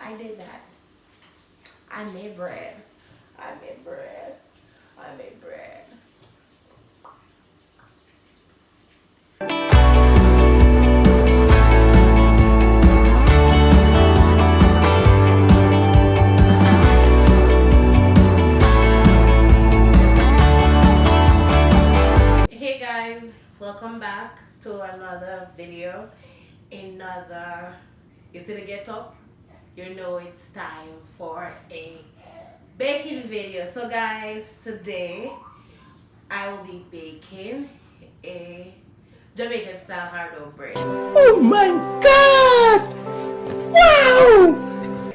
I did that. I made bread. I made bread. I made bread. Hey guys, welcome back to another video. You see the get up? You know it's time for a baking video. So guys, today I will be baking a Jamaican style Hardough bread. Oh my God! Wow!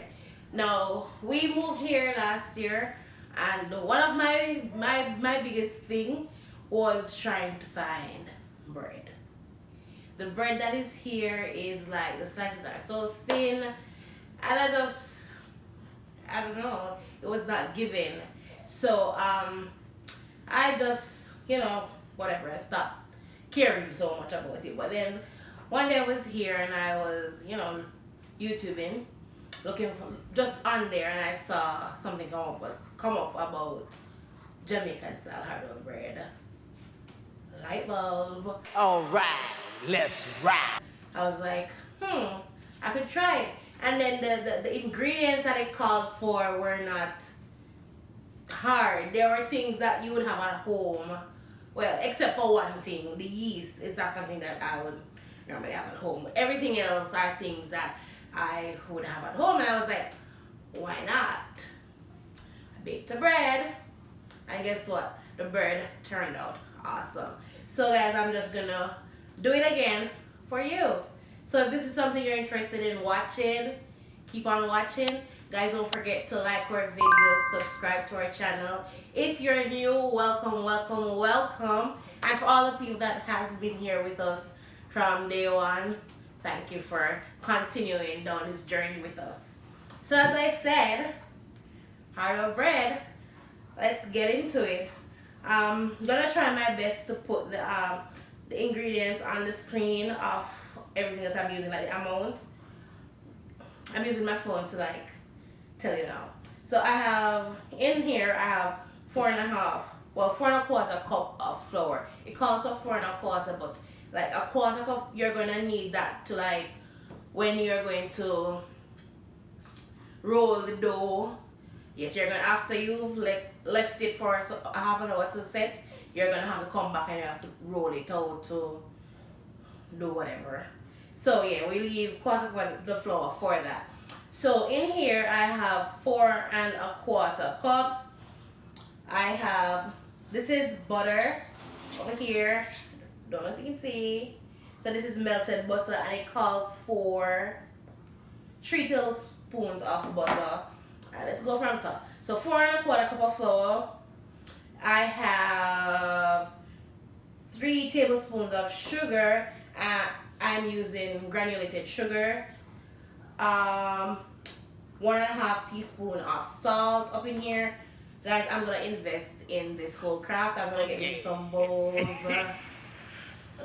Now we moved here last year, and one of my biggest thing was trying to find bread. The bread that is here is like the slices are so thin, and I don't know, it was not given. So I just whatever, I stopped caring so much about it. But then one day I was here and I was YouTubing, looking for just on there, and I saw something come up about Jamaican style Hardough bread. Light bulb. Alright, let's ride. I was like, I could try it. And then the ingredients that it called for were not hard. There were things that you would have at home. Well, except for one thing, the yeast is not something that I would normally have at home. Everything else are things that I would have at home. And I was like, why not? I baked a bread. And guess what? The bread turned out awesome. So guys, I'm just gonna do it again for you. So if this is something you're interested in watching, keep on watching. Guys, don't forget to like our videos, subscribe to our channel. If you're new, welcome, welcome, welcome. And for all the people that has been here with us from day one, thank you for continuing down this journey with us. So as I said, Hardough bread, let's get into it. I'm gonna try my best to put the ingredients on the screen of everything that I'm using, like the amount. I'm using my phone to like tell you now. So I have in here, I have 4.25 cup of flour. It calls for 4.25, but like a quarter cup you're gonna need that to like when you're going to roll the dough. Yes, you're gonna, after you've left it for a half an hour to set, you're gonna have to come back and you have to roll it out to do whatever. So yeah, we leave quarter cup the flour for that. So in here I have 4.25 cups. I have, this is butter over here. Don't know if you can see. So this is melted butter, and it calls for 3 tablespoons of butter. Alright, let's go from top. So 4.25 cup of flour. I have 3 tablespoons of sugar. I'm using granulated sugar. 1.5 teaspoon of salt up in here. Guys, I'm gonna invest in this whole craft. I'm gonna get me some bowls. It's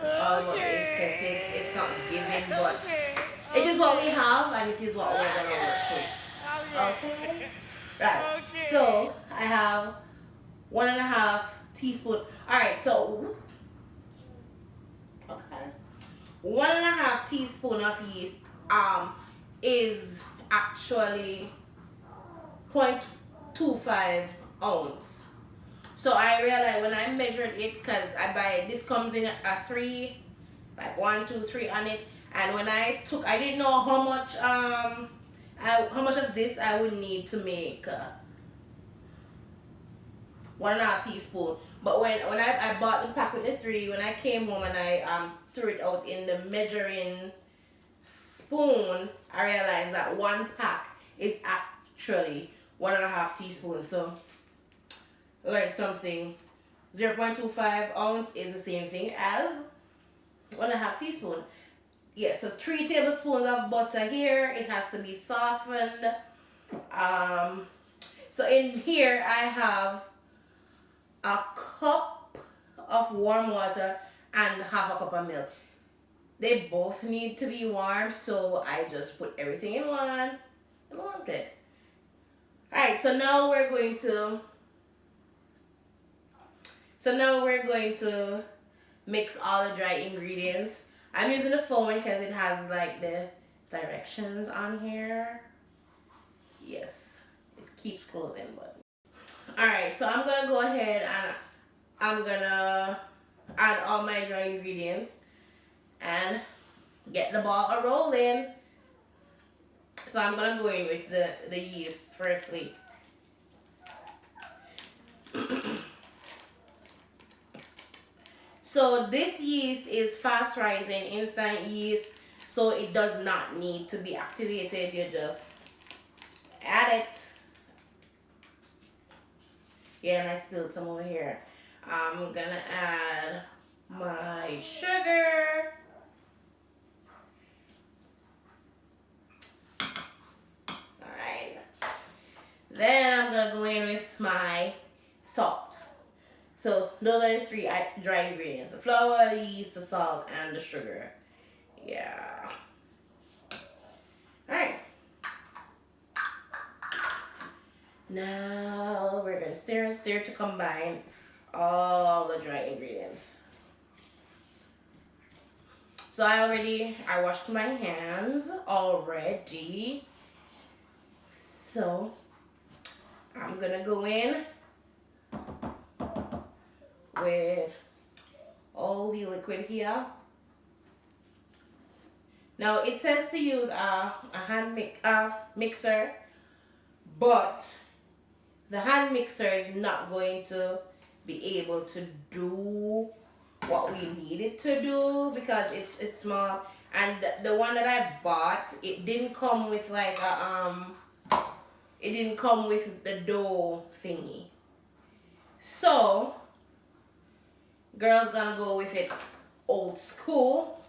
all about the aesthetics. It's not given, but it is what we have, and it is what we're gonna work with. Okay? Right. So I have 1.5 teaspoon. Alright, so okay. 1.5 teaspoon of yeast is actually 0.25 ounce. So I realized when I measured it, because this comes in a 3, like 1, 2, 3 on it, and when I didn't know how much of this I would need to make 1.5 teaspoon. But when I bought the pack with the 3, when I came home and I threw it out in the measuring spoon, I realized that 1 pack is actually 1.5 teaspoons. So learned something. 0.25 ounce is the same thing as 1.5 teaspoon. Yeah, so 3 tablespoons of butter here. It has to be softened. So in here I have a cup of warm water and half a cup of milk. They both need to be warm, so I just put everything in one, I want it. Alright, so now we're going to mix all the dry ingredients. I'm using the phone because it has like the directions on here. Yes, it keeps closing, but alright, so I'm gonna go ahead and I'm gonna add all my dry ingredients and get the ball a rolling. So I'm gonna go in with the yeast firstly. So this yeast is fast rising instant yeast, so it does not need to be activated. You just add it. Yeah, and I spilled some over here. I'm gonna add my sugar. Alright. Then I'm gonna go in with my salt. So those are the three dry ingredients: the flour, the yeast, the salt, and the sugar. Yeah. Alright. Now we're gonna stir and stir to combine all the dry ingredients. So I washed my hands already. So I'm gonna go in with all the liquid here. Now it says to use a hand mixer, but the hand mixer is not going to be able to do what we need it to do because it's small, and the one that I bought, it didn't come with like it didn't come with the dough thingy. So girl's gonna go with it old school.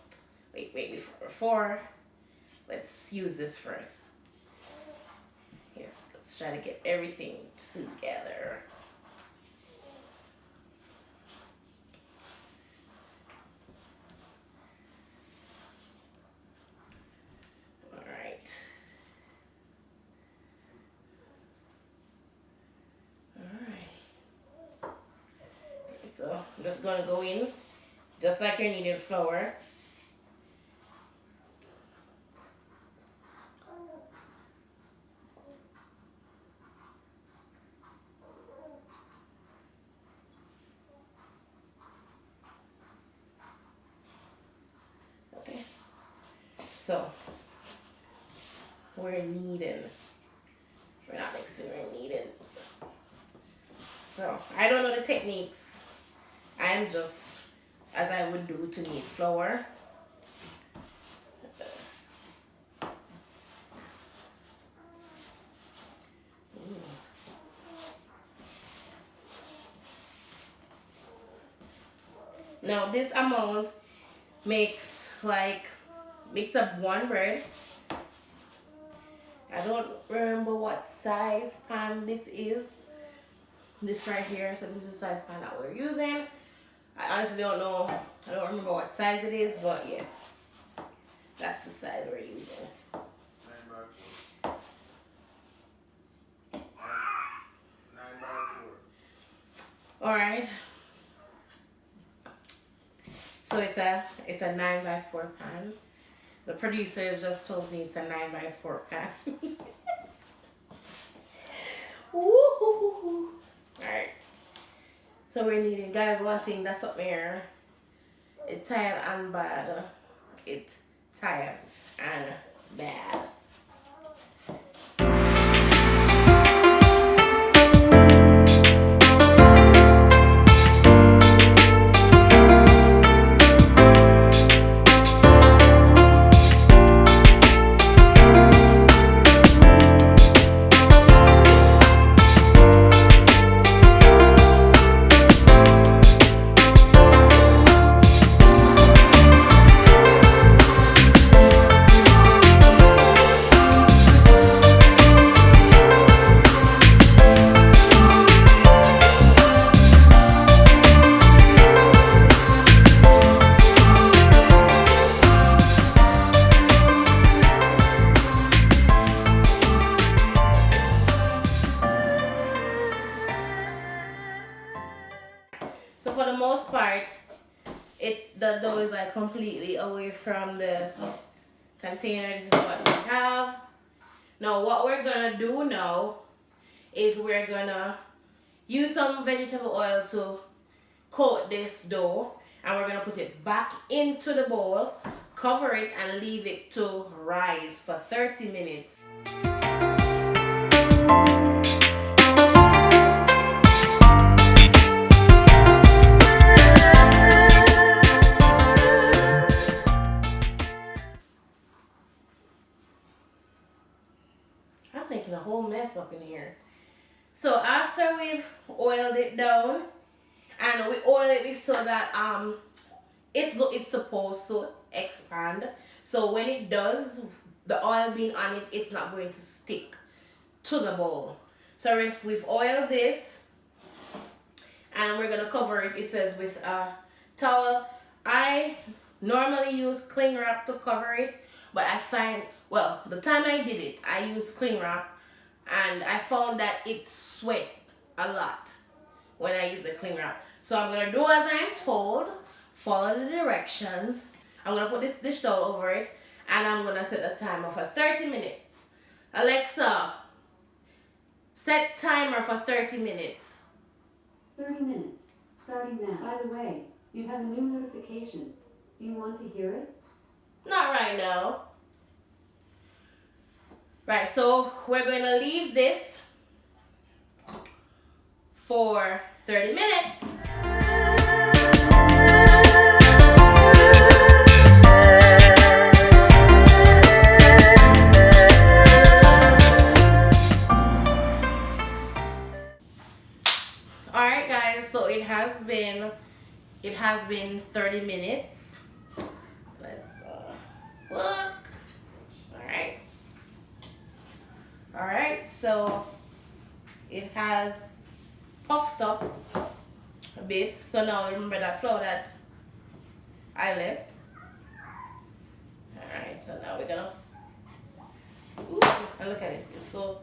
Wait, before let's use this first. Yes, let's try to get everything together. So I'm just gonna go in just like you're kneading flour. Okay. So we're kneading. We're not mixing, we're kneading. So I don't know the techniques. I'm just as I would do to knead flour. Now this amount makes up one bread. I don't remember what size pan this is. This right here, so this is the size pan that we're using. I honestly don't know. I don't remember what size it is, but yes, that's the size we're using. 9 by 4. 9 by 4. All right. So it's a 9 by 4 pan. The producers just told me it's a 9 by 4 pan. Woo-hoo-hoo-hoo. All right. So we're needing, guys, one thing that's up here. It's tired and bad. It's tired and bad. most part, it's the dough is like completely away from the container. This is what we have. Now what we're gonna do now is we're gonna use some vegetable oil to coat this dough, and we're gonna put it back into the bowl, cover it, and leave it to rise for 30 minutes. I'm making a whole mess up in here. So after we've oiled it down, and we oil it so that it's supposed to expand. So when it does, the oil being on it, it's not going to stick to the bowl. So we've oiled this, and we're gonna cover it. It says with a towel. I normally use cling wrap to cover it, but I find, well, the time I did it, I used cling wrap, and I found that it sweat a lot when I use the cling wrap. So I'm gonna do as I'm told, follow the directions. I'm gonna put this dish towel over it, and I'm gonna set the timer for 30 minutes. Alexa, set timer for 30 minutes. 30 minutes, starting now. By the way, you have a new notification. Do you want to hear it? Not right now. Right, so we're going to leave this for 30 minutes. Alright guys, so it has been 30 minutes. Let's look. Alright, so it has puffed up a bit. So now remember that flour that I left. Alright, so now we're gonna, ooh, and look at it. It's so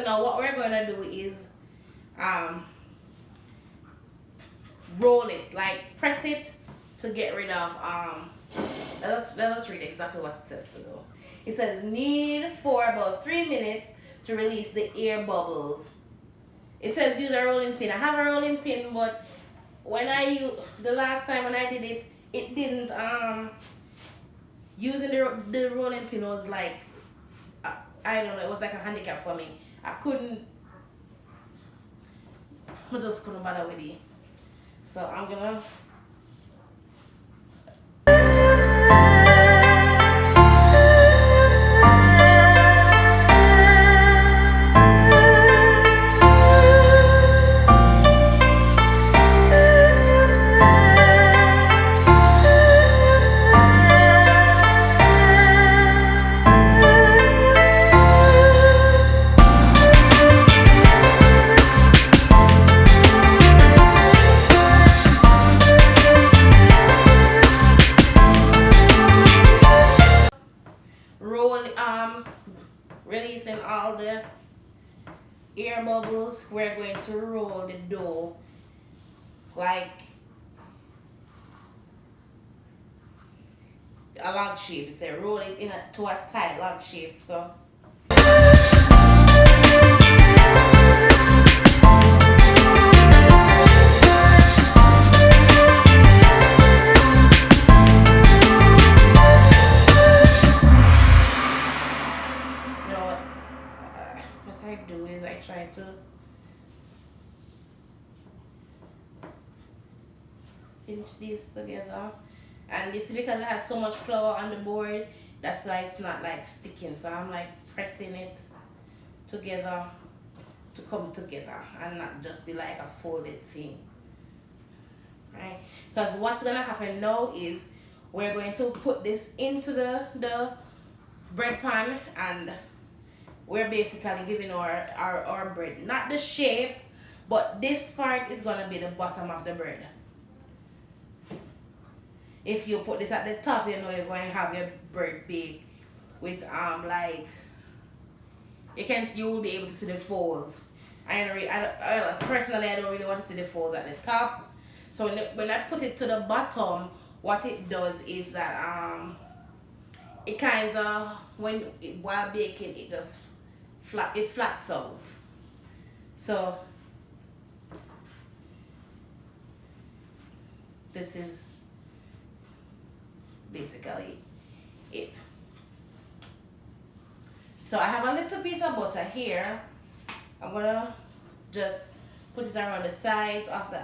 now what we're gonna do is roll it, like press it to get rid of let us read exactly what it says to do. It says knead for about 3 minutes to release the air bubbles. It says use a rolling pin. I have a rolling pin, but when the last time when I did it, it didn't using the rolling pin was like, I don't know, it was like a handicap for me. I just couldn't bother with it. So I'm gonna releasing all the air bubbles. We're going to roll the dough like a log shape. It's a roll it to a tight log shape. So what I do is I try to pinch these together, and this is because I had so much flour on the board, that's why it's not like sticking. So I'm like pressing it together to come together and not just be like a folded thing, right? Because what's gonna happen now is we're going to put this into the bread pan, and we're basically giving our bread, not the shape, but this part is gonna be the bottom of the bread. If you put this at the top, you know you're going to have your bread baked with like you will be able to see the folds, Personally, I don't really want it to default at the top. So when I put it to the bottom, what it does is that it kind of while baking it just flats out. So this is basically it. So I have a little piece of butter here. I'm gonna just put it around the sides of the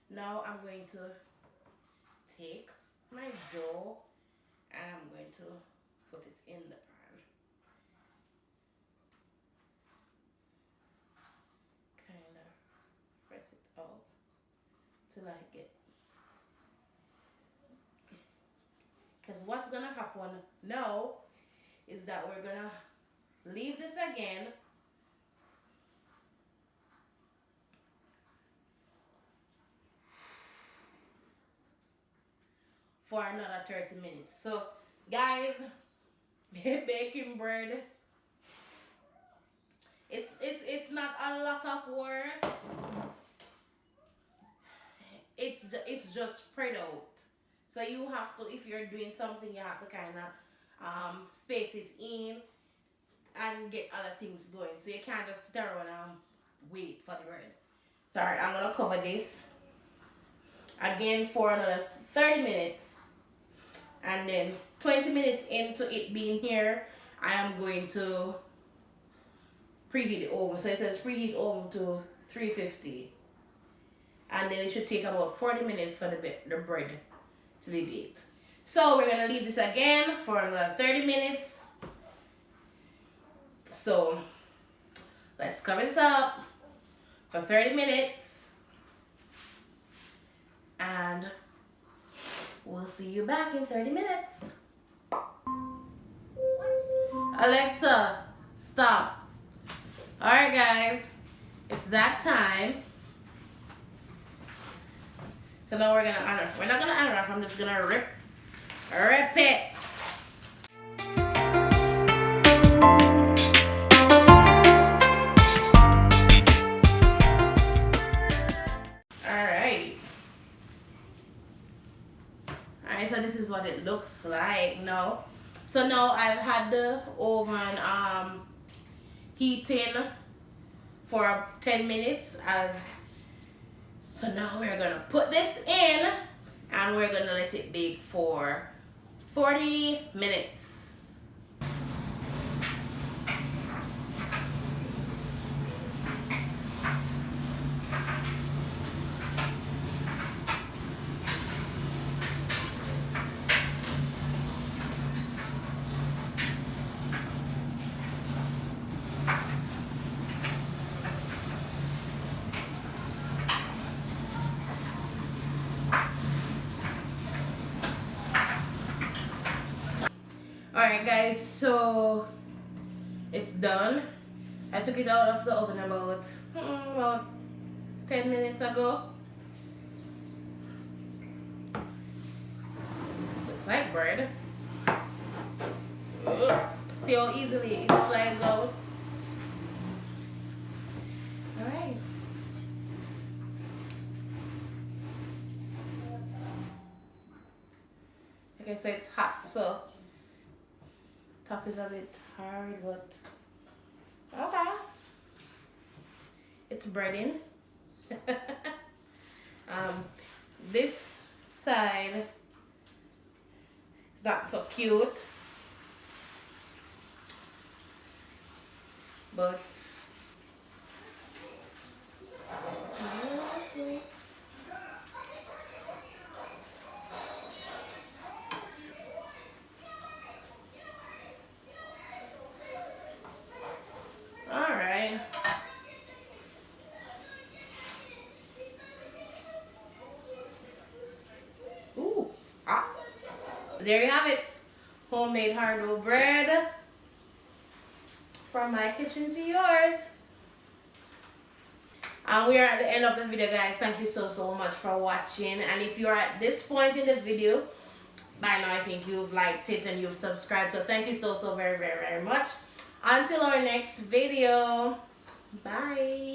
Now I'm going to take my dough and I'm going to put it in the pan. Kind of press it out till I get. Because what's gonna happen now is that we're gonna leave this again for another 30 minutes. So guys, baking bread, it's not a lot of work. It's just spread out. So you have to, if you're doing something, you have to kind of space it in and get other things going. So you can't just sit around and wait for the bread. So alright, I'm gonna cover this again for another 30 minutes. And then 20 minutes into it being here, I am going to preheat the oven. So it says preheat oven to 350. And then it should take about 40 minutes for the bread to be baked. So we're going to leave this again for another 30 minutes. So let's cover this up for 30 minutes. And we'll see you back in 30 minutes. Alexa, stop. Alright guys, it's that time. So now we're not gonna unwrap, I'm just gonna rip it. Alright, so this is what it looks like now. So now I've had the oven heating for 10 minutes so now we're gonna put this in and we're gonna let it bake for 40 minutes. Alright guys, so it's done. I took it out of the oven about 10 minutes ago. Looks like bread. See how easily it slides out. Alright. Like I said, it's hot, so top is a bit hard, but okay. It's breading. This side is not so cute, but alright. there you have it. Homemade Hardough bread. From my kitchen to yours. And we are at the end of the video, guys. Thank you so much for watching. And if you are at this point in the video, by now I think you've liked it and you've subscribed. So thank you so very much. Until our next video. Bye.